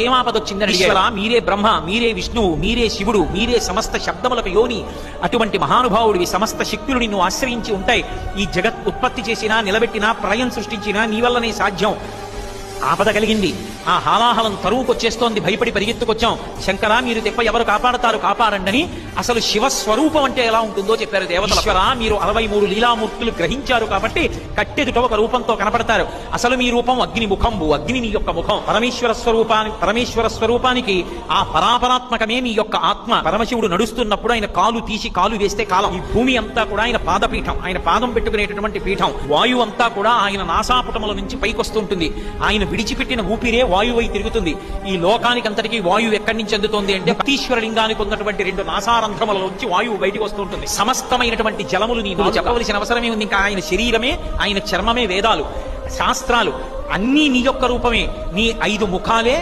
ఏమాపదొచ్చిందని ఈశ్వర మీరే బ్రహ్మ, మీరే విష్ణువు, మీరే శివుడు, మీరే సమస్త శబ్దములకు యోని, అటువంటి మహానుభావుడివి, సమస్త శక్తులు నిన్ను ఆశ్రయించి ఉంటాయి. ఈ జగత్ ఉత్పత్తి చేసినా, నిలబెట్టినా, ప్రళయం సృష్టించినా నీ వల్లనే సాధ్యం. ఆపద కలిగింది, ఆ హాలాహలం తరువుకొచ్చేస్తోంది, భయపడి పరిగెత్తుకొచ్చాం. శంకర మీరు తెప్ప ఎవరు కాపాడతారు, కాపాడండి. అసలు శివస్వరూపం అంటే ఎలా ఉంటుందో చెప్పారు దేవతలు. ఈశ్వర మీరు 63 లీలామూర్తులు గ్రహించారు కాబట్టి కట్టెదుట ఒక రూపంతో కనపడతారు. అసలు మీ రూపం అగ్ని ముఖంబు, అగ్ని నీ యొక్క ముఖం. పరమేశ్వర స్వరూపానికి ఆ పరాపరాత్మకమే మీ యొక్క ఆత్మ. పరమశివుడు నడుస్తున్నప్పుడు ఆయన కాలు తీసి కాలు వేస్తే కాలం. ఈ భూమి అంతా కూడా ఆయన పాదపీఠం, ఆయన పాదం పెట్టుకునేటటువంటి పీఠం. వాయువు అంతా కూడా ఆయన నాసాపుటముల నుంచి పైకొస్తుంటుంది. ఆయన విడిచిపెట్టిన ఊపిరే వాయువై తిరుగుతుంది. ఈ లోకానికి అంతటికీ వాయువు ఎక్కడి నుంచి అందుతోంది అంటే భక్తీశ్వర లింగానికి ఉన్నటువంటి 2 నాసారంధ్రముల నుంచి వాయువు బయటికి వస్తుంటుంది. సమస్తమైనటువంటి జలములు నీవు చెప్పవలసిన అవసరమే ఉంది. ఇంకా ఆయన శరీరమే, ఆయన చర్మమే వేదాలు, శాస్త్రాలు అన్నీ నీ యొక్క రూపమే. నీ 5 ముఖాలే